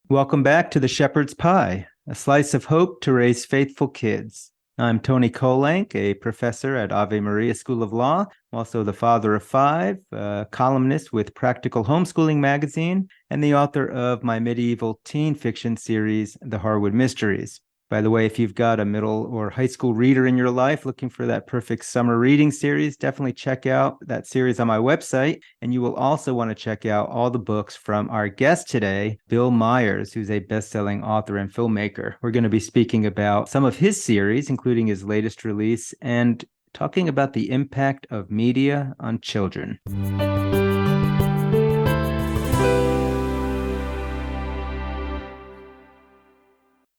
Welcome back to the Shepherd's Pie, a slice of hope to raise faithful kids. I'm Tony Kolenc, a professor at Ave Maria School of Law, also the father of five, a columnist with Practical Homeschooling magazine, and the author of my medieval teen fiction series, The Harwood Mysteries. By the way, if you've got a middle or high school reader in your life looking for that perfect summer reading series, definitely check out that series on my website. And you will also want to check out all the books from our guest today, Bill Meyers, who's a best-selling author and filmmaker. We're going to be speaking about some of his series, including his latest release, and talking about the impact of media on children.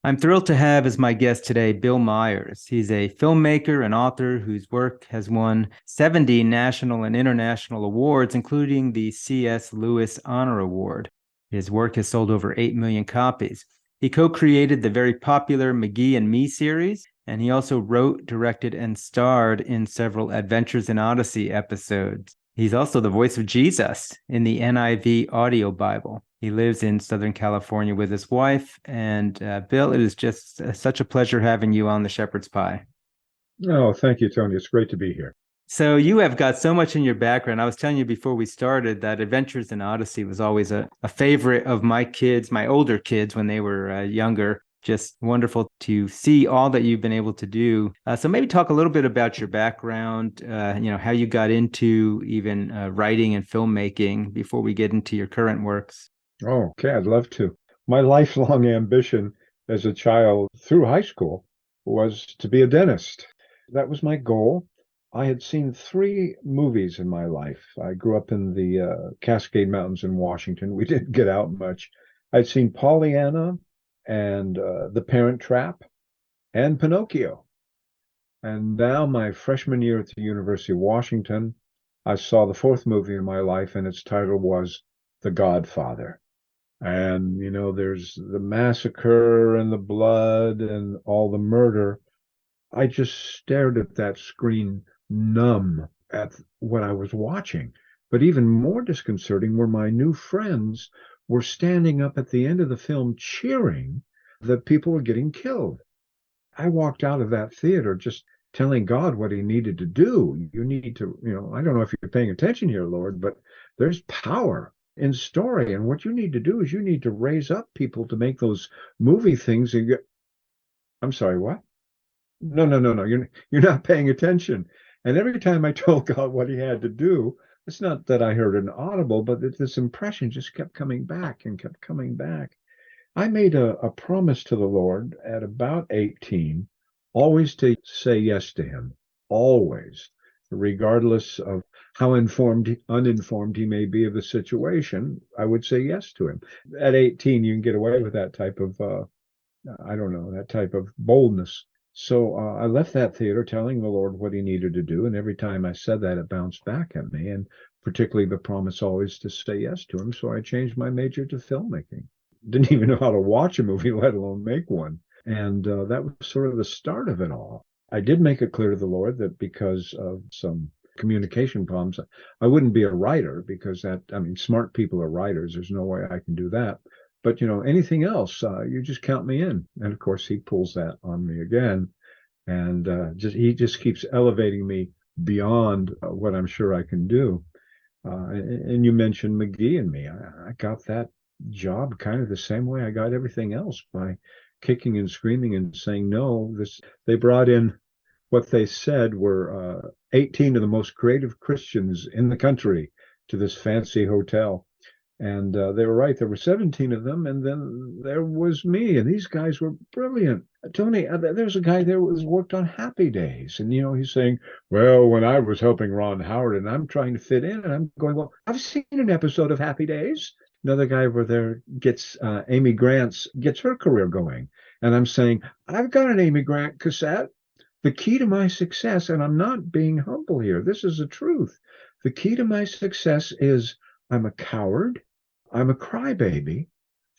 I'm thrilled to have as my guest today Bill Meyers. He's a filmmaker and author whose work has won 70 national and international awards, including the C.S. Lewis Honor Award. His work has sold over 8 million copies. He co-created the very popular McGee and Me series, and he also wrote, directed, and starred in several Adventures in Odyssey episodes. He's also the voice of Jesus in the NIV audio Bible. He lives in Southern California with his wife. And Bill, it is just such a pleasure having you on the Shepherd's Pie. Oh, thank you, Tony. It's great to be here. So you have got so much in your background. I was telling you before we started that Adventures in Odyssey was always a favorite of my kids, my older kids when they were younger. Just wonderful to see all that you've been able to do. So maybe talk a little bit about your background, how you got into even writing and filmmaking before we get into your current works. Oh, okay, I'd love to. My lifelong ambition as a child through high school was to be a dentist. That was my goal. I had seen 3 movies in my life. I grew up in the Cascade Mountains in Washington. We didn't get out much. I'd seen Pollyanna and The Parent Trap and Pinocchio. And now my freshman year at the University of Washington, I saw the 4th movie in my life, and its title was The Godfather. And, there's the massacre and the blood and all the murder. I just stared at that screen, numb at what I was watching. But even more disconcerting were my new friends were standing up at the end of the film cheering that people were getting killed. I walked out of that theater just telling God what he needed to do. You need to, I don't know if you're paying attention here, Lord, but there's power in story. And what you need to do is you need to raise up people to make those movie things. I'm sorry, what? No. You're not paying attention. And every time I told God what he had to do, it's not that I heard an audible, but that this impression just kept coming back and kept coming back. I made a promise to the Lord at about 18, always to say yes to him, always, regardless of how uninformed he may be of the situation. I would say yes to him. At 18, you can get away with that type of, that type of boldness. So I left that theater telling the Lord what he needed to do. And every time I said that, it bounced back at me, and particularly the promise always to say yes to him. So I changed my major to filmmaking. Didn't even know how to watch a movie, let alone make one. And that was sort of the start of it all. I did make it clear to the Lord that because of some communication problems, I wouldn't be a writer, because smart people are writers. There's no way I can do that. But, anything else, you just count me in. And of course, he pulls that on me again. And he just keeps elevating me beyond what I'm sure I can do. And you mentioned McGee and Me. I got that job kind of the same way I got everything else, by kicking and screaming and saying no. They brought in what they said were 18 of the most creative Christians in the country to this fancy hotel. And they were right. There were 17 of them, and then there was me. And these guys were brilliant. Tony, there's a guy there who worked on Happy Days. And, he's saying, well, when I was helping Ron Howard and I'm trying to fit in, and I'm going, well, I've seen an episode of Happy Days. Another guy over there gets Amy Grant's, gets her career going. And I'm saying, I've got an Amy Grant cassette. The key to my success, and I'm not being humble here, this is the truth. The key to my success is I'm a coward, I'm a crybaby,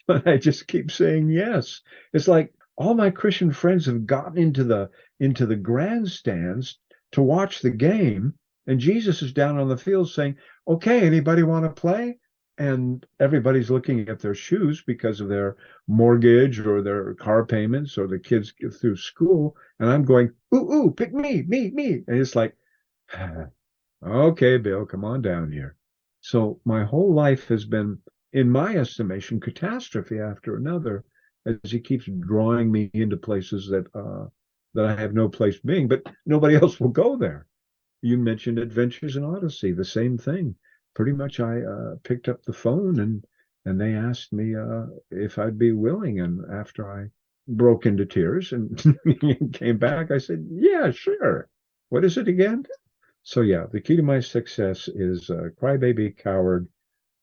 but I just keep saying yes. It's like all my Christian friends have gotten into the grandstands to watch the game, and Jesus is down on the field saying, okay, anybody want to play? and everybody's looking at their shoes because of their mortgage or their car payments or the kids get through school. And I'm going, ooh, pick me. And it's like, okay, Bill, come on down here. So my whole life has been, in my estimation, catastrophe after another, as he keeps drawing me into places that I have no place being, but nobody else will go there. You mentioned Adventures in Odyssey, the same thing. Pretty much I picked up the phone and they asked me if I'd be willing. And after I broke into tears and came back, I said, yeah, sure. What is it again? So yeah, the key to my success is crybaby, coward,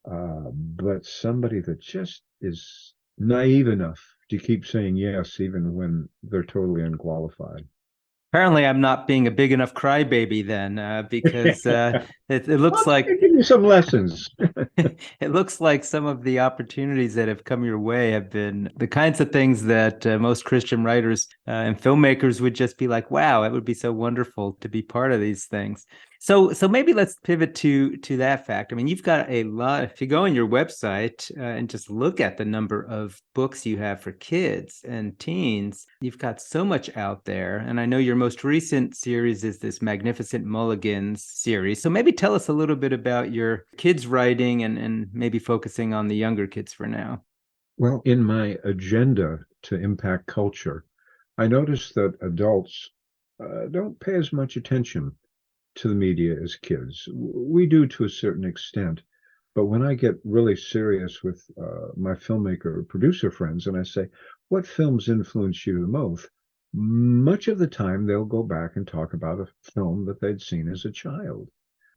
but somebody that just is naive enough to keep saying yes, even when they're totally unqualified. Apparently, I'm not being a big enough crybaby then, because it looks Well, let like me give you some lessons. it looks like some of the opportunities that have come your way have been the kinds of things that most Christian writers and filmmakers would just be like, "Wow, it would be so wonderful to be part of these things." So maybe let's pivot to that fact. I mean, you've got a lot. If you go on your website and just look at the number of books you have for kids and teens, you've got so much out there. And I know your most recent series is this Magnificent Mulligans series. So maybe tell us a little bit about your kids' writing and maybe focusing on the younger kids for now. Well, in my agenda to impact culture, I noticed that adults don't pay as much attention to the media as kids. We do to a certain extent. But when I get really serious with my filmmaker producer friends and I say, what films influence you the most? Much of the time they'll go back and talk about a film that they'd seen as a child.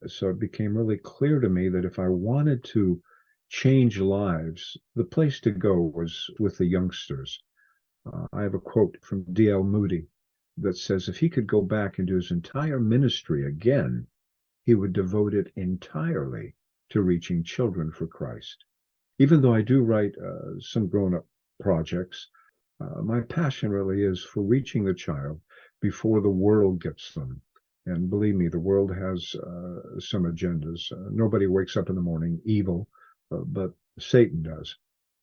So it became really clear to me that if I wanted to change lives, the place to go was with the youngsters. I have a quote from D.L. Moody that says if he could go back and do his entire ministry again, he would devote it entirely to reaching children for Christ. Even though I do write some grown-up projects, my passion really is for reaching the child before the world gets them. And believe me, the world has some agendas. Nobody wakes up in the morning evil, but Satan does.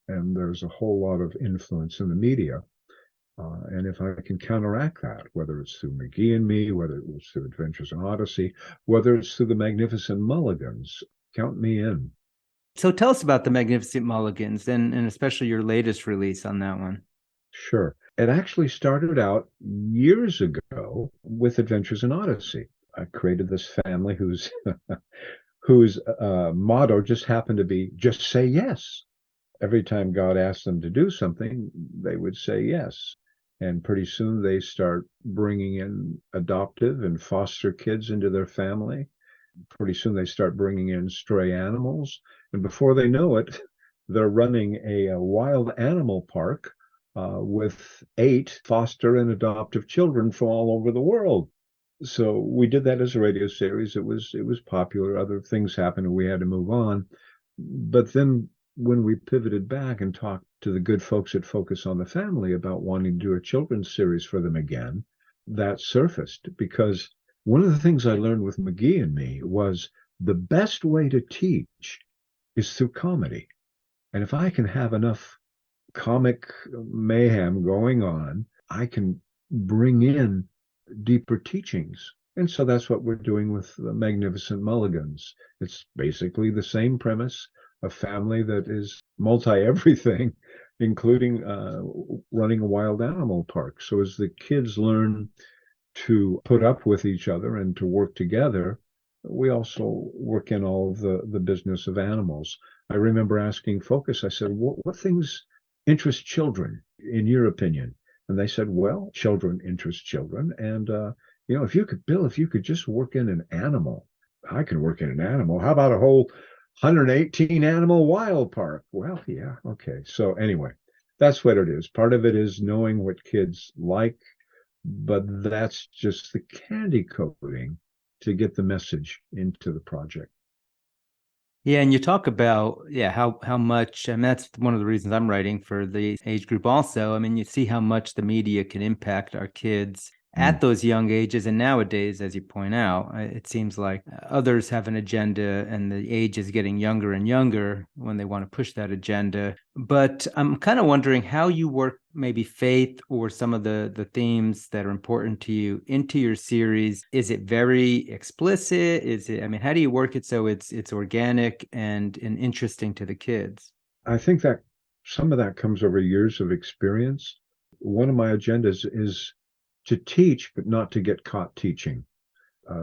And there's a whole lot of influence in the media. And if I can counteract that, whether it's through McGee and Me, whether it was through Adventures in Odyssey, whether it's through the Magnificent Mulligans, count me in. So tell us about the Magnificent Mulligans and especially your latest release on that one. Sure. It actually started out years ago with Adventures in Odyssey. I created this family whose whose motto just happened to be just say yes. Every time God asked them to do something, they would say yes. And pretty soon they start bringing in adoptive and foster kids into their family. Pretty soon they start bringing in stray animals. And before they know it, they're running a wild animal park with 8 foster and adoptive children from all over the world. So we did that as a radio series. It was popular. Other things happened and we had to move on. But then when we pivoted back and talked to the good folks at Focus on the Family about wanting to do a children's series for them again, that surfaced because one of the things I learned with McGee and Me was the best way to teach is through comedy. And if I can have enough comic mayhem going on, I can bring in deeper teachings. And so that's what we're doing with the Magnificent Mulligans. It's basically the same premise, a family that is multi-everything, including running a wild animal park. So as the kids learn to put up with each other and to work together, we also work in all of the business of animals. I remember asking Focus, I said, what things interest children, in your opinion? And they said, well, children interest children. And, if you could, Bill, if you could just work in an animal, I can work in an animal. How about a whole 118 animal wild park? Well, yeah, okay. So anyway, that's what it is. Part of it is knowing what kids like, but that's just the candy coating to get the message into the project. Yeah, and you talk about how much, and that's one of the reasons I'm writing for the age group also. I mean, you see how much the media can impact our kids at those young ages. And nowadays, as you point out, it seems like others have an agenda and the age is getting younger and younger when they want to push that agenda. But I'm kind of wondering how you work maybe faith or some of the themes that are important to you into your series. Is it very explicit? How do you work it so it's organic and interesting to the kids? I think that some of that comes over years of experience. One of my agendas is to teach, but not to get caught teaching.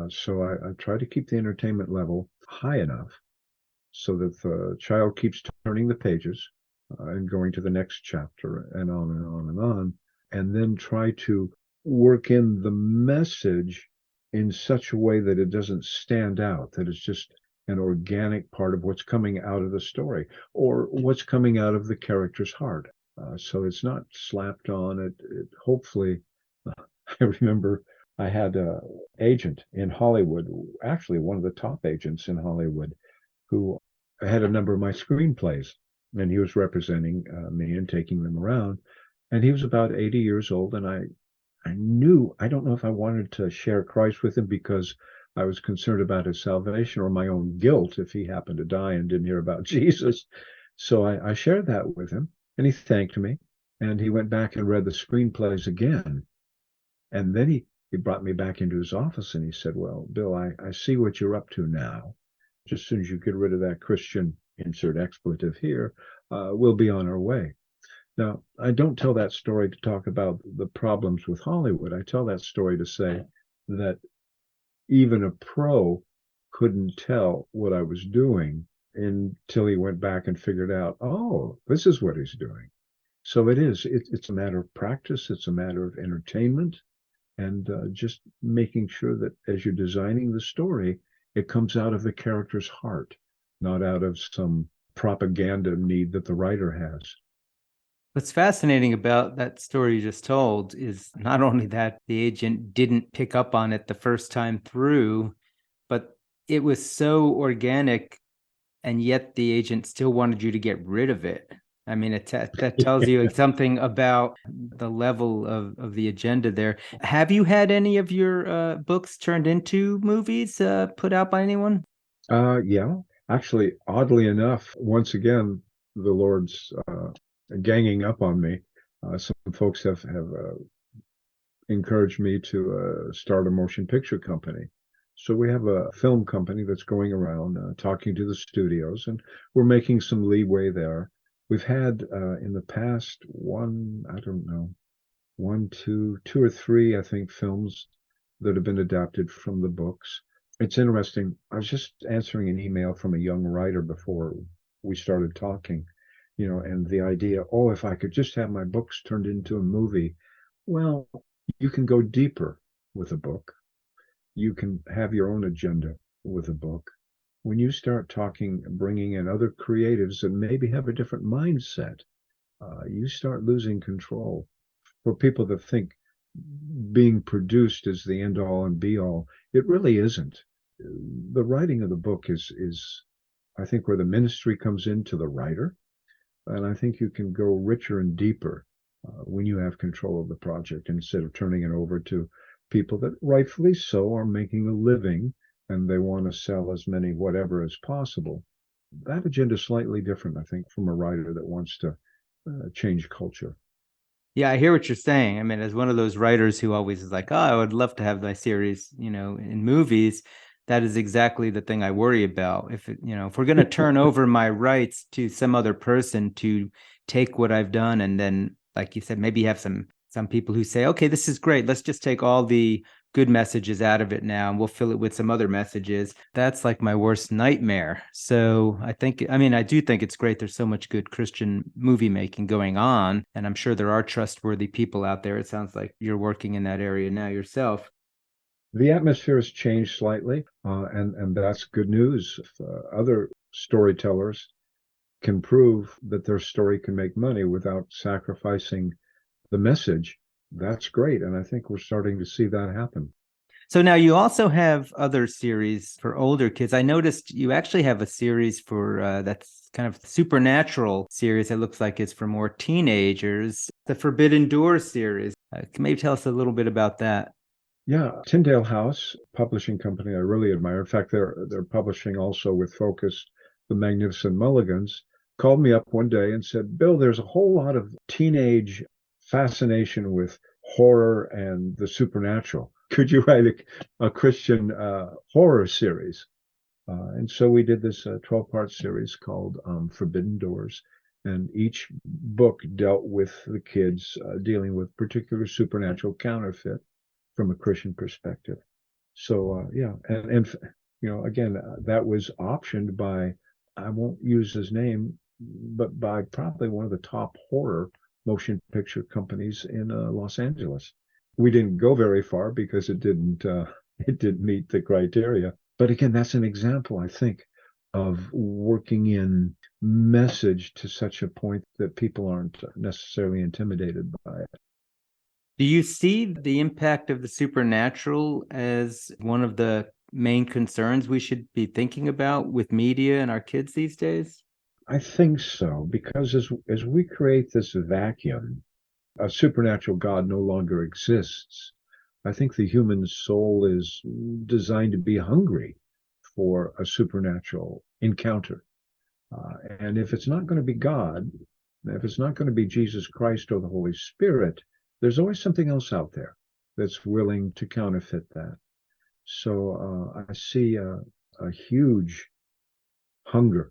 So I try to keep the entertainment level high enough so that the child keeps turning the pages and going to the next chapter and on and on and on, and then try to work in the message in such a way that it doesn't stand out, that it's just an organic part of what's coming out of the story or what's coming out of the character's heart. So it's not slapped on. It hopefully, I remember I had an agent in Hollywood, actually one of the top agents in Hollywood, who had a number of my screenplays, and he was representing me and taking them around. And he was about 80 years old, and I knew, I don't know if I wanted to share Christ with him because I was concerned about his salvation or my own guilt if he happened to die and didn't hear about Jesus. So I shared that with him, and he thanked me, and he went back and read the screenplays again. And then he brought me back into his office and he said, well, Bill, I see what you're up to now. Just as soon as you get rid of that Christian, insert expletive here, we'll be on our way. Now, I don't tell that story to talk about the problems with Hollywood. I tell that story to say that even a pro couldn't tell what I was doing until he went back and figured out, oh, this is what he's doing. So it's a matter of practice. It's a matter of entertainment. And just making sure that as you're designing the story, it comes out of the character's heart, not out of some propaganda need that the writer has. What's fascinating about that story you just told is not only that the agent didn't pick up on it the first time through, but it was so organic, and yet the agent still wanted you to get rid of it. I mean, that tells you something about the level of the agenda there. Have you had any of your books turned into movies put out by anyone? Yeah, actually, oddly enough, once again, the Lord's ganging up on me. Some folks have encouraged me to start a motion picture company. So we have a film company that's going around talking to the studios, and we're making some leeway there. We've had in the past two or three, I think, films that have been adapted from the books. It's interesting. I was just answering an email from a young writer before we started talking, and the idea, if I could just have my books turned into a movie. Well, you can go deeper with a book. You can have your own agenda with a book. When you start talking, bringing in other creatives that maybe have a different mindset, you start losing control. For people that think being produced is the end all and be all, it really isn't. The writing of the book is I think, where the ministry comes into the writer. And I think you can go richer and deeper when you have control of the project instead of turning it over to people that rightfully so are making a living and they want to sell as many whatever as possible. That agenda is slightly different, I think, from a writer that wants to change culture. Yeah, I hear what you're saying. I mean, as one of those writers who always is like, oh, I would love to have my series, in movies. That is exactly the thing I worry about. If we're going to turn over my rights to some other person to take what I've done, and then, like you said, maybe have some people who say, okay, this is great. Let's just take all the good messages out of it now and we'll fill it with some other messages. That's like my worst nightmare. So I do think it's great. There's so much good Christian movie making going on, and I'm sure there are trustworthy people out there. It sounds like you're working in that area now yourself. The atmosphere has changed slightly, and that's good news. If other storytellers can prove that their story can make money without sacrificing the message, that's great. And I think we're starting to see that happen. So now you also have other series for older kids. I noticed you actually have a series for that's kind of supernatural series. It looks like it's for more teenagers, the Forbidden Door series. Can maybe tell us a little bit about that? Yeah, Tyndale House, publishing company I really admire. In fact, they're publishing also with Focus, the Magnificent Mulligans, called me up one day and said, Bill, there's a whole lot of teenage fascination with horror and the supernatural. Could you write a Christian horror series? And so we did this 12-part series called Forbidden Doors. And each book dealt with the kids dealing with particular supernatural counterfeit from a Christian perspective. So yeah, and again, that was optioned by, I won't use his name, but by probably one of the top horror motion picture companies in Los Angeles. We didn't go very far because it didn't meet the criteria. But again, that's an example, I think, of working in message to such a point that people aren't necessarily intimidated by it. Do you see the impact of the supernatural as one of the main concerns we should be thinking about with media and our kids these days? I think so, because as we create this vacuum, a supernatural God no longer exists. I think the human soul is designed to be hungry for a supernatural encounter. And if it's not going to be God, if it's not going to be Jesus Christ or the Holy Spirit, there's always something else out there that's willing to counterfeit that. So I see a huge hunger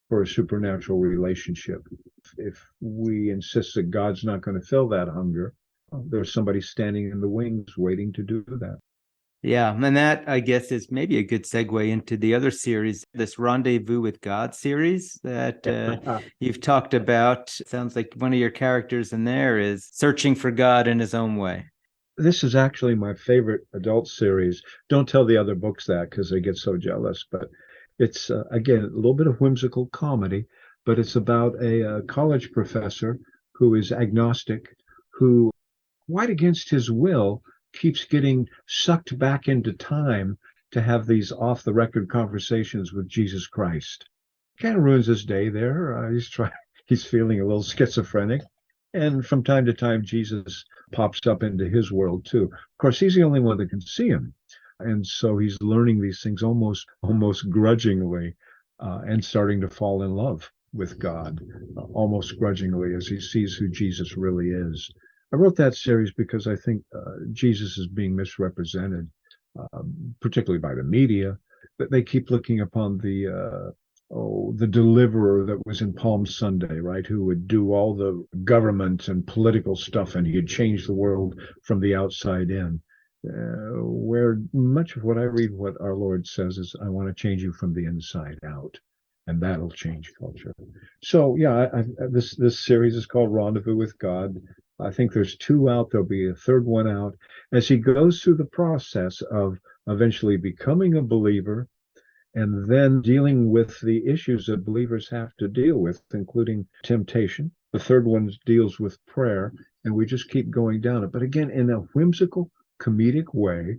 for a supernatural relationship. If we insist that God's not going to fill that hunger, there's somebody standing in the wings waiting to do that. Yeah, and that, I guess, is maybe a good segue into the other series, this Rendezvous with God series that you've talked about. Sounds like one of your characters in there is searching for God in his own way. This is actually my favorite adult series. Don't tell the other books that because they get so jealous, but it's, again, a little bit of whimsical comedy, but it's about a college professor who is agnostic, who, quite against his will, keeps getting sucked back into time to have these off-the-record conversations with Jesus Christ. Kind of ruins his day there. He's feeling a little schizophrenic. And from time to time, Jesus pops up into his world too. Of course, he's the only one that can see him. And so he's learning these things almost grudgingly and starting to fall in love with God almost grudgingly as he sees who Jesus really is. I wrote that series because I think Jesus is being misrepresented, particularly by the media. But they keep looking upon the deliverer that was in Palm Sunday, right? Who would do all the government and political stuff, and he'd change the world from the outside in. Where much of what I read, what our Lord says is, I want to change you from the inside out, and that'll change culture. So yeah, this series is called Rendezvous with God. I think there's 2 out. There'll be a 3rd one out as he goes through the process of eventually becoming a believer and then dealing with the issues that believers have to deal with, including temptation. The 3rd one deals with prayer, and we just keep going down it. But again, in a whimsical, comedic way,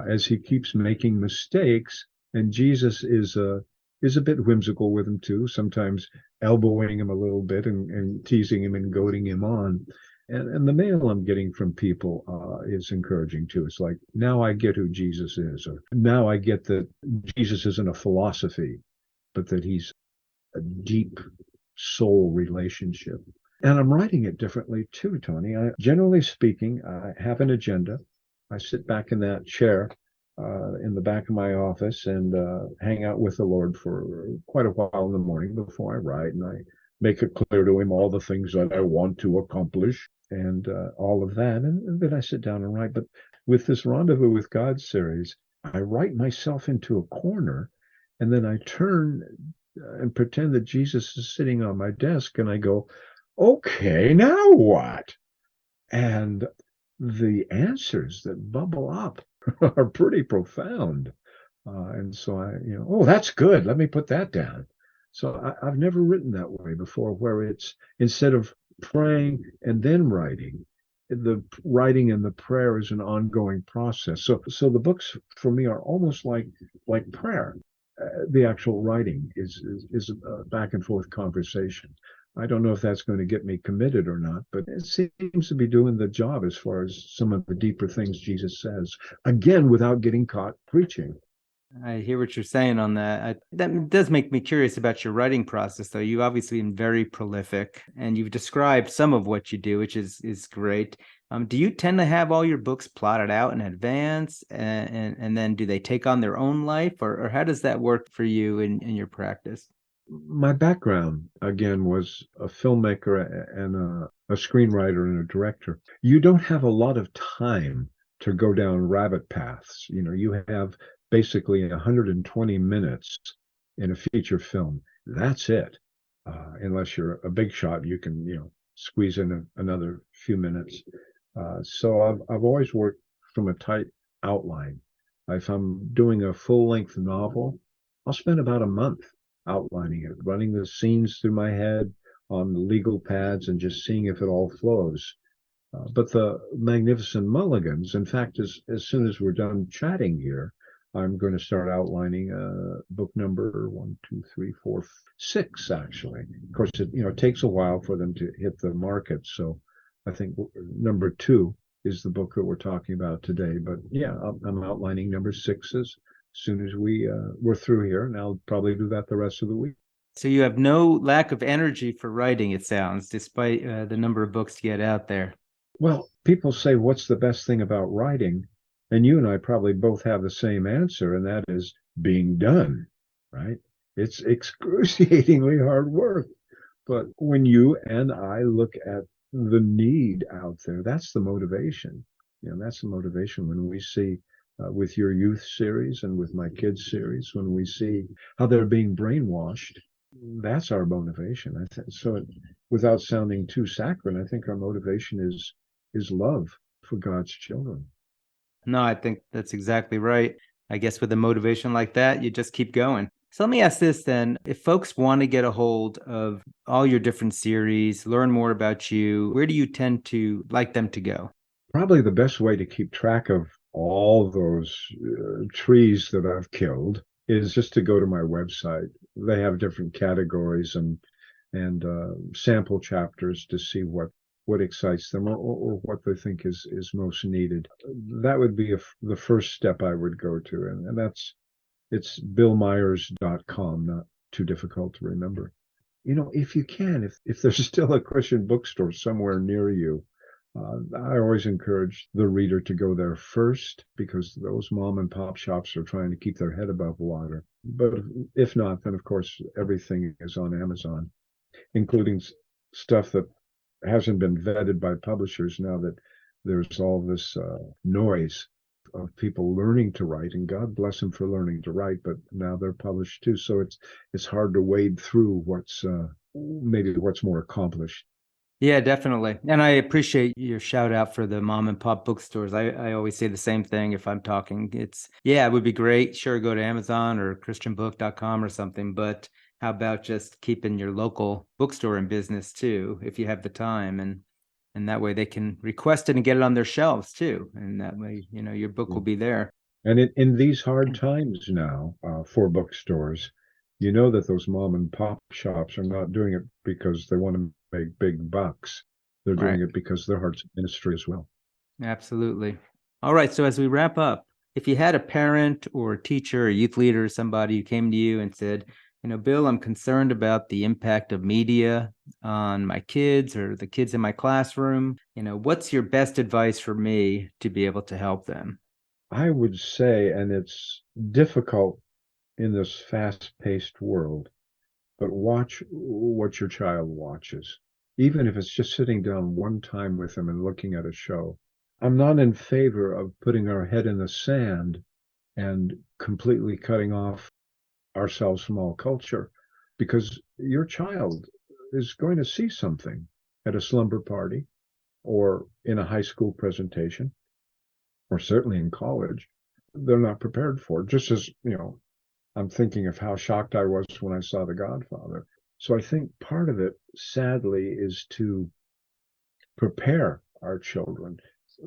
as he keeps making mistakes, and Jesus is a bit whimsical with him too, sometimes elbowing him a little bit and teasing him and goading him on. And the mail I'm getting from people is encouraging too. It's like, now I get who Jesus is, or now I get that Jesus isn't a philosophy, but that he's a deep soul relationship. And I'm writing it differently too, Tony. Generally speaking, I have an agenda. I sit back in that chair in the back of my office and hang out with the Lord for quite a while in the morning before I write, and I make it clear to him all the things that I want to accomplish and all of that. And then I sit down and write. But with this Rendezvous with God series, I write myself into a corner, and then I turn and pretend that Jesus is sitting on my desk, and I go, okay, now what? And the answers that bubble up are pretty profound. And so oh, that's good. Let me put that down. So I've never written that way before, where it's instead of praying and then writing, the writing and the prayer is an ongoing process. So the books for me are almost like prayer. The actual writing is a back and forth conversation. I don't know if that's going to get me committed or not, but it seems to be doing the job as far as some of the deeper things Jesus says, again, without getting caught preaching. I hear what you're saying on that. That does make me curious about your writing process, though. You've obviously been very prolific, and you've described some of what you do, which is great. Do you tend to have all your books plotted out in advance, and then do they take on their own life, or how does that work for you in your practice? My background, again, was a filmmaker and a screenwriter and a director. You don't have a lot of time to go down rabbit paths. You have basically 120 minutes in a feature film. That's it. Unless you're a big shot, you can, squeeze in another few minutes. So I've always worked from a tight outline. If I'm doing a full-length novel, I'll spend about a month outlining it, running the scenes through my head on the legal pads and just seeing if it all flows. But the Magnificent Mulligans, in fact, as soon as we're done chatting here, I'm going to start outlining book number 1, 2, 3, 4, 6, actually. Of course, it takes a while for them to hit the market. So I think number 2 is the book that we're talking about today. But yeah, I'm outlining number 6 as soon as we're through here, and I'll probably do that the rest of the week. So you have no lack of energy for writing, it sounds, despite the number of books you get out there. Well, people say, what's the best thing about writing? And you and I probably both have the same answer, and that is being done, right? It's excruciatingly hard work. But when you and I look at the need out there, that's the motivation. That's the motivation when we see with your youth series and with my kids series, when we see how they're being brainwashed, that's our motivation. Without sounding too saccharine, I think our motivation is love for God's children. No, I think that's exactly right. I guess with a motivation like that, you just keep going. So let me ask this then. If folks want to get a hold of all your different series, learn more about you, where do you tend to like them to go? Probably the best way to keep track of all those trees that I've killed is just to go to my website. They have different categories and sample chapters to see what excites them or what they think is most needed. That would be the first step I would go to. And it's billmeyers.com, not too difficult to remember. If you can, if there's still a Christian bookstore somewhere near you, I always encourage the reader to go there first, because those mom and pop shops are trying to keep their head above water. But if not, then of course everything is on Amazon, including stuff that hasn't been vetted by publishers now that there's all this noise of people learning to write, and God bless them for learning to write, but now they're published too. So it's hard to wade through what's more accomplished. Yeah, definitely. And I appreciate your shout out for the mom and pop bookstores. I always say the same thing if I'm talking. It would be great. Sure, go to Amazon or christianbook.com or something, but how about just keeping your local bookstore in business too, if you have the time, and that way they can request it and get it on their shelves too. And that way, your book will be there. And in these hard times now for bookstores, that those mom and pop shops are not doing it because they want to make big bucks. They're doing it because their heart's ministry as well. Absolutely. All right. So as we wrap up, if you had a parent or a teacher, a youth leader, somebody who came to you and said, Bill, I'm concerned about the impact of media on my kids or the kids in my classroom. What's your best advice for me to be able to help them? I would say, and it's difficult in this fast-paced world, but watch what your child watches, even if it's just sitting down one time with them and looking at a show. I'm not in favor of putting our head in the sand and completely cutting off ourselves from all culture, because your child is going to see something at a slumber party or in a high school presentation, or certainly in college, they're not prepared for. Just as, I'm thinking of how shocked I was when I saw The Godfather. So I think part of it, sadly, is to prepare our children.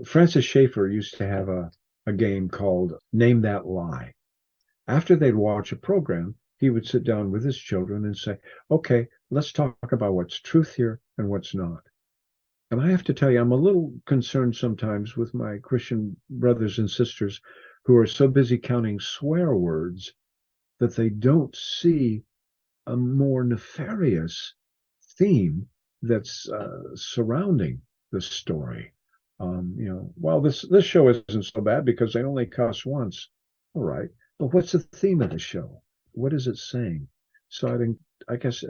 Francis Schaeffer used to have a game called Name That Lie. After they'd watch a program, he would sit down with his children and say, okay, let's talk about what's truth here and what's not. And I have to tell you, I'm a little concerned sometimes with my Christian brothers and sisters who are so busy counting swear words that they don't see a more nefarious theme that's surrounding the story. Well, this show isn't so bad because they only cuss once. All right, but what's the theme of the show? What is it saying? So I guess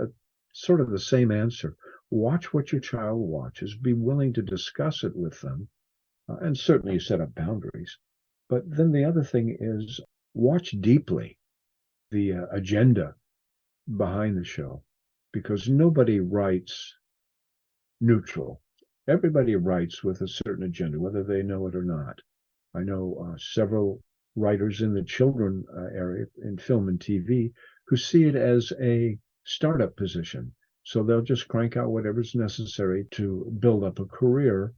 sort of the same answer. Watch what your child watches. Be willing to discuss it with them, and certainly set up boundaries. But then the other thing is watch deeply the agenda behind the show, because nobody writes neutral. Everybody writes with a certain agenda, whether they know it or not. I know several writers in the children area in film and TV who see it as a startup position. So they'll just crank out whatever's necessary to build up a career,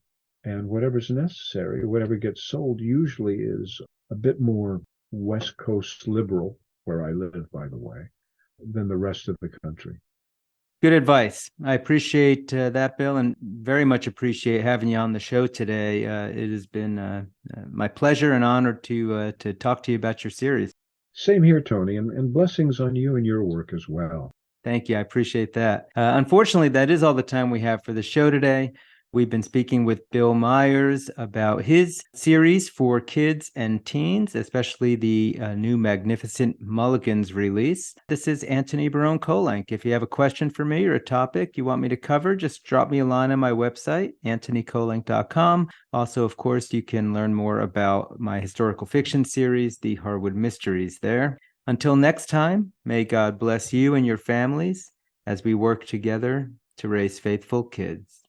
and whatever's necessary, whatever gets sold, usually is a bit more West Coast liberal, where I live, by the way, than the rest of the country. Good advice. I appreciate that, Bill, and very much appreciate having you on the show today. It has been my pleasure and honor to talk to you about your series. Same here, Tony, and blessings on you and your work as well. Thank you. I appreciate that. Unfortunately, that is all the time we have for the show today. We've been speaking with Bill Meyers about his series for kids and teens, especially the new Magnificent Mulligans release. This is Antony Barone Kolenc. If you have a question for me or a topic you want me to cover, just drop me a line on my website, antonykolenc.com. Also, of course, you can learn more about my historical fiction series, The Harwood Mysteries, there. Until next time, may God bless you and your families as we work together to raise faithful kids.